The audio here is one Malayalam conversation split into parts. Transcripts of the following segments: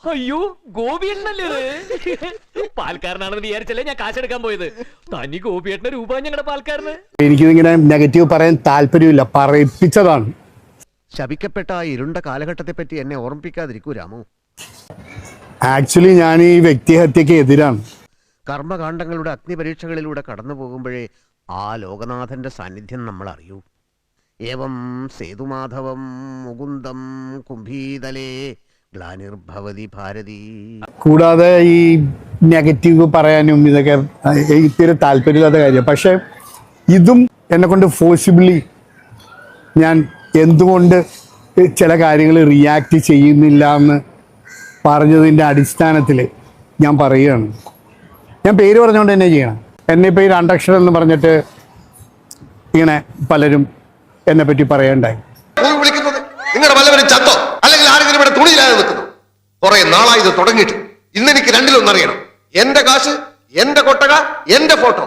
അയ്യോ ഗോപിയേട്ടനല്ലേ പാൽക്കാരനാണെന്ന് വിചാരിച്ചല്ലേ ഞാൻ കാശെടുക്കാൻ പോയത്. തനി ഗോപിയേട്ടന്റെ രൂപ ഞങ്ങളുടെ പാൽക്കാരന്. എനിക്കിതിങ്ങനെ നെഗറ്റീവ് പറയാൻ താല്പര്യമില്ല, പറയിപ്പിച്ചതാണ്. ശപിക്കപ്പെട്ട ആ ഇരുണ്ട കാലഘട്ടത്തെ പറ്റി എന്നെ ഓർമ്മിപ്പിക്കാതിരിക്കൂ രാമു. ആക്ച്വലി ഞാൻ ഈ വ്യക്തിഹത്യക്ക് എതിരാണ്. കർമ്മകാണ്ഡങ്ങളുടെ അഗ്നിപരീക്ഷകളിലൂടെ കടന്നു പോകുമ്പോഴേ ആ ലോകനാഥന്റെ സാന്നിധ്യം നമ്മൾ അറിയൂ. ഏവം സേതുമാധവം മുകുന്ദം കുംഭീതലേ ഗ്ലാനിർഭവതി ഭാരതി. കൂടാതെ ഈ നെഗറ്റീവ് പറയാനും ഇതൊക്കെ ഇത്തിരി താല്പര്യമില്ലാത്ത കാര്യം. പക്ഷെ ഇതും എന്നെ കൊണ്ട് ഫോഴ്സിബിളി ഞാൻ എന്തുകൊണ്ട് ചില കാര്യങ്ങൾ റിയാക്ട് ചെയ്യുന്നില്ല എന്ന് പറഞ്ഞതിൻ്റെ അടിസ്ഥാനത്തിൽ ഞാൻ പറയുകയാണ്. ഞാൻ പേര് പറഞ്ഞുകൊണ്ട് തന്നെ ചെയ്യണം. എന്നെ ഇപ്പോൾ ഈ രണ്ടക്ഷരം എന്ന് പറഞ്ഞിട്ട് ഇങ്ങനെ പലരും എന്നെ പറ്റി പറയണ്ടായി. നിങ്ങളുടെ വല്ലവരും ചത്തോ അല്ലെങ്കിൽ ആരെങ്കിലും ഇവിടെ തുണിയില്ലാതെ നിൽക്കുന്നു? കുറെ നാളായി ഇത് തുടങ്ങിയിട്ട്. ഇന്നെനിക്ക് രണ്ടിലൊന്നറിയണം. എന്റെ കാശ്, എന്റെ കൊട്ടക, എന്റെ ഫോട്ടോ.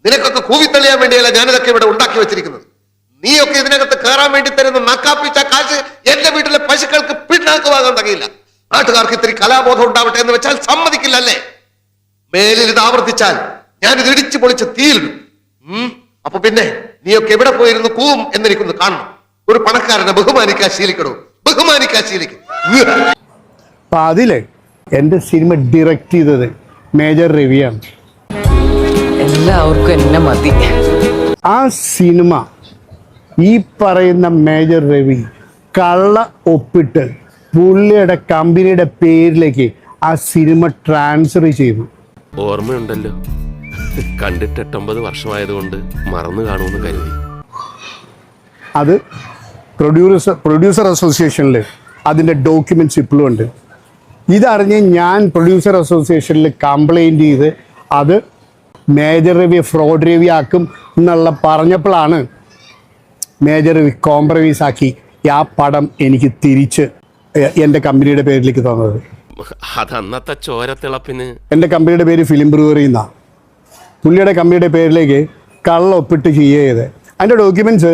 നിനക്കൊക്കെ കൂവിത്തള്ളിയാൻ വേണ്ടിയല്ല ഞാനിതൊക്കെ ഇവിടെ ഉണ്ടാക്കി വെച്ചിരിക്കുന്നത്. നീയൊക്കെ ഇതിനകത്ത് കയറാൻ വേണ്ടി തരുന്ന നക്കാപ്പിച്ച കാശ് എന്റെ വീട്ടിലെ പശുക്കൾക്ക് പിന്നാക്കുവാകാൻ തകയില്ല. നാട്ടുകാർക്ക് ഇത്തിരി കലാബോധം ഉണ്ടാവട്ടെ എന്ന് വെച്ചാൽ സമ്മതിക്കില്ലല്ലേ? മേലിൽ ഇത് ആവർത്തിച്ചാൽ ഞാനിത് ഇടിച്ചു പൊളിച്ച് തീയിലിടും. അപ്പൊ പിന്നെ നീയൊക്കെ എവിടെ പോയിരുന്നു കൂവും എന്നെനിക്കൊന്ന് കാണണം. ഒരു പണക്കാരനെ ബഹുമാനിക്കാൻ ശീലിക്കണോ? ബഹുമാനിക്കാൻ ശീലിക്കും. അപ്പൊ അതില് എന്റെ സിനിമ ഡയറക്റ്റ് ചെയ്തത് മേജർ രവിയാണ്. എല്ലാവർക്കും എന്നെ മതി. ആ സിനിമ ഈ പറയുന്ന മേജർ രവി കള്ള ഒപ്പിട്ട് പുള്ളിയുടെ കമ്പനിയുടെ പേരിലേക്ക് ആ സിനിമ ട്രാൻസ്ഫർ ചെയ്തു. ഓർമ്മയുണ്ടല്ലോ, കണ്ടിട്ട് 8-9 വർഷമായതുകൊണ്ട് മറന്നു കാണുമെന്ന് കരുതി. അത് പ്രൊഡ്യൂസർ അസോസിയേഷനിൽ അതിൻ്റെ ഡോക്യുമെന്റ്സ് ഇപ്പോഴും ഉണ്ട്. ഇതറിഞ്ഞ് ഞാൻ പ്രൊഡ്യൂസർ അസോസിയേഷനിൽ കംപ്ലൈൻറ്റ് ചെയ്ത് അത് മേജർ രവി ഫ്രോഡ് രവി ആക്കും എന്നുള്ള പറഞ്ഞപ്പോഴാണ് മേജർ രവി കോംപ്രമൈസ് ആക്കി ആ പടം എനിക്ക് തിരിച്ച് എൻ്റെ കമ്പനിയുടെ പേരിലേക്ക് തന്നത്. അതന്നത്തെ ചോരത്തിളപ്പിന് എൻ്റെ കമ്പനിയുടെ പേര് ഫിലിം ബ്രൂവറി എന്നാണ്. പുള്ളിയുടെ കമ്പനിയുടെ പേരിലേക്ക് കള്ള ഒപ്പിട്ട് ചെയ്ത് അതിൻ്റെ ഡോക്യുമെൻറ്റ്സ്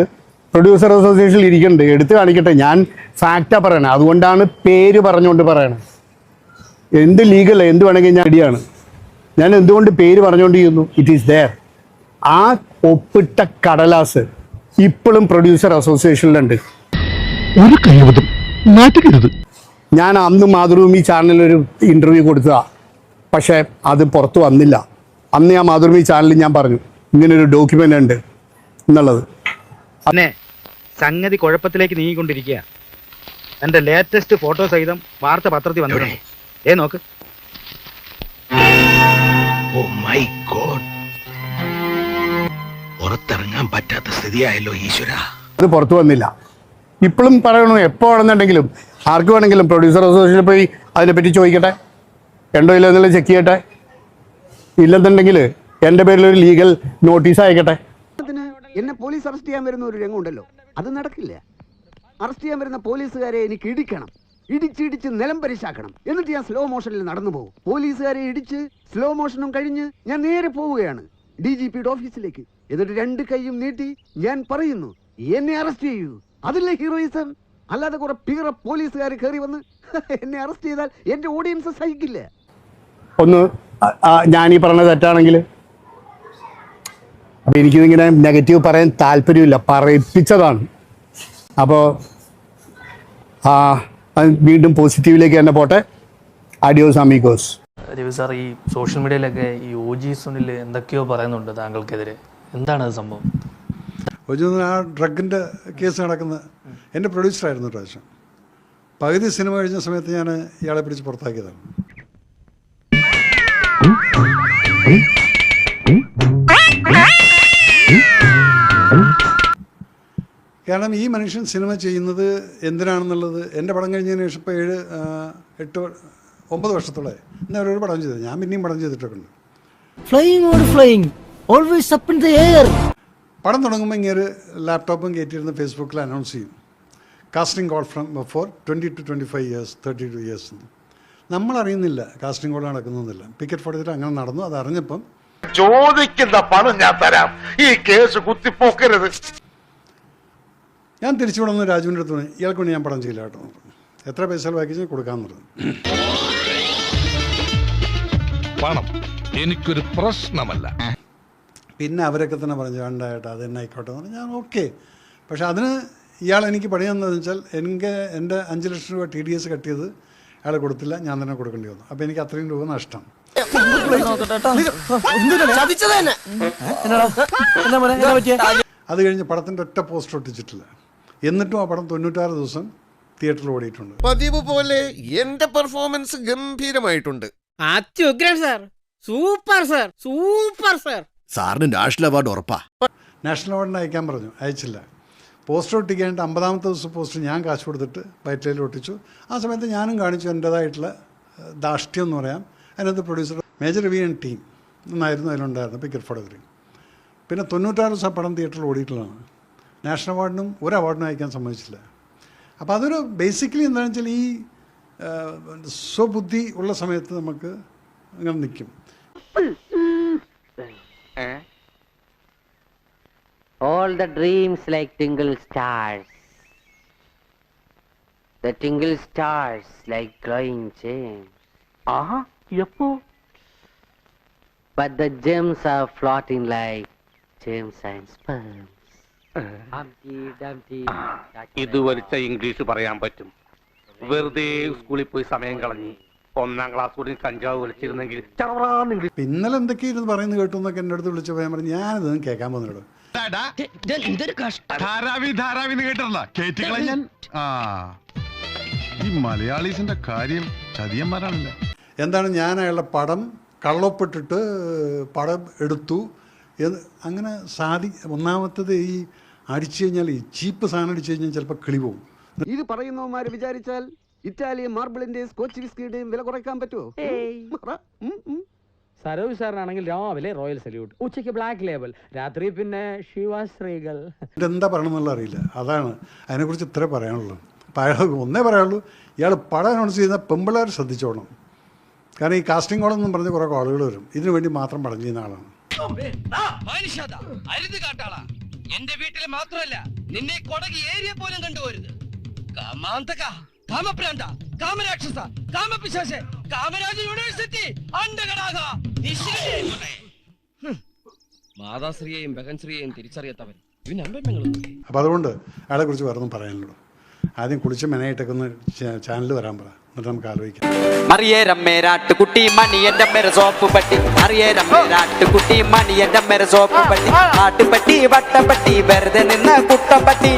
പ്രൊഡ്യൂസർ അസോസിയേഷനിൽ ഇരിക്കുന്നുണ്ട്. എടുത്ത് കാണിക്കട്ടെ. ഞാൻ ഫാക്റ്റാണ് പറയണത്, അതുകൊണ്ടാണ് പേര് പറഞ്ഞുകൊണ്ട് പറയണത്. എന്ത് ലീഗല്ല, എന്ത് വേണമെങ്കിൽ ഞാൻ റെഡിയാണ്. ഞാൻ എന്തുകൊണ്ട് പേര് പറഞ്ഞുകൊണ്ട് ചെയ്യുന്നു? It is there. ആ ഒപ്പിട്ട കടലാസ് ഇപ്പോഴും പ്രൊഡ്യൂസർ അസോസിയേഷനിലുണ്ട്. ഒരു കഴിവതും നാട്ടുകരുത്. ഞാൻ അന്ന് മാതൃഭൂമി ചാനലിലൊരു ഇൻ്റർവ്യൂ കൊടുത്തതാ, പക്ഷേ അത് പുറത്തു വന്നില്ല. അന്ന് ഞാൻ മാതൃഭൂമി ചാനലിൽ ഞാൻ പറഞ്ഞു ഇങ്ങനൊരു ഡോക്യുമെൻ്റ് ഉണ്ട് എന്നുള്ളത്. പിന്നെ സംഗതി കുഴപ്പത്തിലേക്ക് നീങ്ങിക്കൊണ്ടിരിക്കുക. എൻ്റെ ലേറ്റസ്റ്റ് ഫോട്ടോ സഹിതം വാർത്ത പത്രത്തിൽ വന്നിട്ടുണ്ട്. നോക്ക്. ഓ മൈ ഗോഡ്, പുറത്തിറങ്ങാൻ പറ്റാത്ത സ്ഥിതിയായല്ലോ ഈശ്വര. അത് പുറത്തു വന്നില്ല. ഇപ്പോഴും പറയണു, എപ്പോൾ വേണമെന്നുണ്ടെങ്കിലും ആർക്ക് വേണമെങ്കിലും പ്രൊഡ്യൂസർ അസോസിയേഷനിൽ പോയി അതിനെപ്പറ്റി ചോദിക്കട്ടെ, ഉണ്ടോ ഇല്ല എന്നുള്ളത് ചെക്ക് ചെയ്യട്ടെ. ഇല്ലെന്നുണ്ടെങ്കിൽ എൻ്റെ പേരിലൊരു ലീഗൽ നോട്ടീസ് അയക്കട്ടെ. എന്നെ പോലീസ് അറസ്റ്റ് ചെയ്യാൻ വരുന്ന ഒരു രംഗമുണ്ടല്ലോ, അത് നടക്കില്ല. അറസ്റ്റ് ചെയ്യാൻ വരുന്ന പോലീസുകാരെ എനിക്ക് ഇടിക്കണം, ഇടിച്ചിടിച്ച് നിലം പരിശാക്കണം. എന്നിട്ട് ഞാൻ സ്ലോ മോഷനിൽ നടന്നു പോകും. പോലീസുകാരെ ഇടിച്ച് സ്ലോ മോഷനും കഴിഞ്ഞ് ഞാൻ നേരെ പോവുകയാണ് DGPയുടെ ഓഫീസിലേക്ക്. എന്നിട്ട് 2 കൈയും നീട്ടി ഞാൻ പറയുന്നു, എന്നെ അറസ്റ്റ് ചെയ്യൂ. അതില്ലേ ഹീറോയിസം? അല്ലാതെ കുറെ പീറ പോലീസുകാർ കയറി വന്ന് എന്നെ അറസ്റ്റ് ചെയ്താൽ എന്റെ ഓഡിയൻസ് സഹിക്കില്ല. ഒന്ന് ഞാനീ പറഞ്ഞത് തെറ്റാണെങ്കിൽ അപ്പം എനിക്കിതിങ്ങനെ നെഗറ്റീവ് പറയാൻ താല്പര്യമില്ല, പറയിപ്പിച്ചതാണ്. അപ്പോൾ വീണ്ടും പോസിറ്റീവിലേക്ക് തന്നെ പോട്ടെ. അഡിയോസ് അമീഗോസ്. രവി സാർ, ഈ സോഷ്യൽ മീഡിയയിലൊക്കെ ഈ OG സുനിൽ എന്തൊക്കെയോ പറയുന്നുണ്ട് താങ്കൾക്കെതിരെ. എന്താണ് അത് സംഭവം? ആ ഡ്രഗിൻ്റെ കേസ് നടക്കുന്ന എൻ്റെ പ്രൊഡ്യൂസറായിരുന്നു പ്രാവശ്യം. പകുതി സിനിമ കഴിഞ്ഞ സമയത്ത് ഞാൻ ഇയാളെ പിടിച്ച് പുറത്താക്കിയതാണ്. കാരണം ഈ മനുഷ്യൻ സിനിമ ചെയ്യുന്നത് എന്തിനാണെന്നുള്ളത് എൻ്റെ പടം കഴിഞ്ഞതിന് ശേഷം ഇപ്പോൾ 7-8-9 വർഷത്തോളമായി ഇന്ന് അവരൊരു പടം ചെയ്തത്. ഞാൻ പിന്നെയും പടം ചെയ്തിട്ടൊക്കെ ഉണ്ട്. പടം തുടങ്ങുമ്പോൾ ഇങ്ങനെ ലാപ്ടോപ്പും കയറ്റിയിരുന്ന് ഫേസ്ബുക്കിൽ അനൗൺസ് ചെയ്യും, casting call for 20 to 25 years, 32 years. നമ്മളറിയുന്നില്ല കാസ്റ്റിംഗ് കോൾ നടക്കുന്നൊന്നുമില്ല. പിക്കറ്റ് ഫോർട്ടിട്ട് അങ്ങനെ നടന്നു. അത് അറിഞ്ഞപ്പം ചോദിക്കുന്ന പണം ഞാൻ തരാം, ഈ കേസ് കുത്തിപ്പോക്കരുത്. ഞാൻ തിരിച്ചു വിടുന്ന രാജുവിൻ്റെ അടുത്ത് ഇയാൾക്ക് വേണ്ടി ഞാൻ പടം ചെയ്യില്ല കേട്ടോ. എത്ര പൈസ ബാക്കി കൊടുക്കാമെന്ന് പറഞ്ഞു. പണം എനിക്കൊരു പ്രശ്നമല്ല. പിന്നെ അവരൊക്കെ തന്നെ പറഞ്ഞു വേണ്ടായിട്ട് അത് തന്നെ ആയിക്കോട്ടെ എന്ന് പറഞ്ഞു. ഞാൻ ഓക്കെ. പക്ഷെ അതിന് ഇയാൾ എനിക്ക് പണി തന്നതെന്ന് വെച്ചാൽ എൻ്റെ 5 ലക്ഷം രൂപ TDS കട്ടിയത് അയാൾ കൊടുത്തില്ല, ഞാൻ തന്നെ കൊടുക്കേണ്ടി വന്നു. അപ്പോൾ എനിക്ക് അത്രയും രൂപ നഷ്ടം. അത് കഴിഞ്ഞ് പടത്തിൻ്റെ ഒറ്റ പോസ്റ്റർ ഒട്ടിച്ചിട്ടില്ല. എന്നിട്ടും ആ പടം 96 ദിവസം തിയേറ്ററിൽ ഓടിയിട്ടുണ്ട്. പതിവ് പോലെ എന്റെ പെർഫോമൻസ് ഗംഭീരമായിട്ടുണ്ട്. അത്യുഗ്രൻ sir, super sir, super sir. സാറിന് നാഷണൽ അവാർഡ് ഉറപ്പാ. നാഷണൽ അവാർഡിന് അയക്കാൻ പറഞ്ഞു, അയച്ചില്ല. പോസ്റ്റർ ഒട്ടിക്കാനായിട്ട് 50ാമത്തെ ദിവസം പോസ്റ്റർ ഞാൻ കാശ് കൊടുത്തിട്ട് വയറ്റിൽ ഒട്ടിച്ചു. ആ സമയത്ത് ഞാനും കാണിച്ചു എൻ്റേതായിട്ടുള്ള ധാർഷ്ട്യം എന്ന് പറയാം. അതിനകത്ത് producer major Ravi and team എന്നായിരുന്നു അതിലുണ്ടായിരുന്നു, പിക്കറ്റ് ഫോട്ടോഗ്രാഫി. പിന്നെ 96 ദിവസം പടം തിയേറ്ററിൽ ഓടിയിട്ടുള്ളതാണ്. നാഷണൽ അവാർഡിനും ഒരു അവാർഡിനും അയക്കാൻ സമ്മതിച്ചില്ല. അപ്പോൾ അതൊരു ബേസിക്കലി എന്താണെന്ന് വെച്ചാൽ ഈ സ്വബുദ്ധി ഉള്ള സമയത്ത് നമുക്ക് അങ്ങനെ നിൽക്കും. All the dreams like tingle stars. The tingle stars like glowing gems. Yeppo. But the gems are floating like gems and sperms. Humpty Dumpty. ഇത് വലിച്ച ഇംഗ്ലീഷ് പറയാൻ പറ്റും. വെറുതെ സ്കൂളിൽ പോയി സമയം കളഞ്ഞ് 1ാം ക്ലാസ് കൂടി കഞ്ചാവ് വലിച്ചിരുന്നെങ്കിൽ ഇന്നലെ എന്തൊക്കെയായിരുന്നു പറയുന്നത് കേട്ടു എന്നൊക്കെ എൻ്റെ അടുത്ത് വിളിച്ചു പോയാൽ പറഞ്ഞു. ഞാനിതൊന്നും കേൾക്കാൻ പോകുന്നുള്ളൂ. ഈ മലയാളീസിന്റെ കാര്യം ചതിയന്മാരാണല്ലോ. എന്താണ് ഞാൻ അയാളുടെ പടം കള്ളൊപ്പിട്ടിട്ട് പടം എടുത്തു അങ്ങനെ ഒന്നാമത്തത് ഈ അടിച്ചു കഴിഞ്ഞാൽ ഈ ചീപ്പ് സാധനം അടിച്ചു കഴിഞ്ഞാൽ ചിലപ്പോൾ കിളി പോകും. ഇത് പറയുന്നവന്മാർ വിചാരിച്ചാൽ ഇറ്റാലിയൻ മാർബിളിന്റെയും സ്കോച്ച് വിസ്കിയുടെയും വില കുറയ്ക്കാൻ പറ്റുമോ? സരോജ് സാറിനാണെങ്കിൽ രാവിലെ റോയൽ സല്യൂട്ട്, ഉച്ചയ്ക്ക് ബ്ലാക്ക് ലേബൽ, രാത്രി പിന്നെ ശിവാശ്രീകൾ. ഇതെന്താ പറയണമെന്നുള്ള അറിയില്ല. അതാണ് അതിനെക്കുറിച്ച് ഇത്രേ പറയാനുള്ളൂ. അപ്പോൾ അയാൾ ഒന്നേ പറയാനുള്ളൂ, ഇയാൾ പടം അനൗൺസ് ചെയ്യുന്ന പെമ്പിള്ളേർ ശ്രദ്ധിച്ചോണം. കാരണം ഈ കാസ്റ്റിംഗ് കോളെന്നും പറഞ്ഞ് കുറേ ആളുകൾ വരും, ഇതിനു വേണ്ടി മാത്രം പടം ചെയ്യുന്ന ആളാണ്. എന്റെ വീട്ടിൽ മാത്രമല്ല, നിന്നെ കൊടകി ഏരിയ പോലും കണ്ടുപോരുത്. കാമാന്തക, കാമപ്രാന്ത, കാമരാക്ഷസ, കാമപിശാച, കാമരാജ യൂണിവേഴ്സിറ്റി, അണ്ടകടാക, മാതാശ്രീയെയും ബഹൻശ്രീയെയും തിരിച്ചറിയാത്തവൻ അപ്പം അതുകൊണ്ട് അയാളെ കുറിച്ച് വേറൊന്നും പറയാനുള്ളൂ. ആദ്യം കുളിച്ച് മെനയായിട്ടൊക്കെ ഒന്ന് ചാനൽ വരാൻ പറ, എന്നിട്ട് നമുക്ക് ആലോചിക്കാം. കുട്ടി മണി എന്റെ മേരെ സോപ്പ് പട്ടി, കുട്ടി മണി എന്റെ മേരെ സോപ്പ് പട്ടി, ആട്ടുപട്ടി വട്ടപ്പട്ടി വെറുതെ നിന്ന് കുട്ടപ്പട്ടി.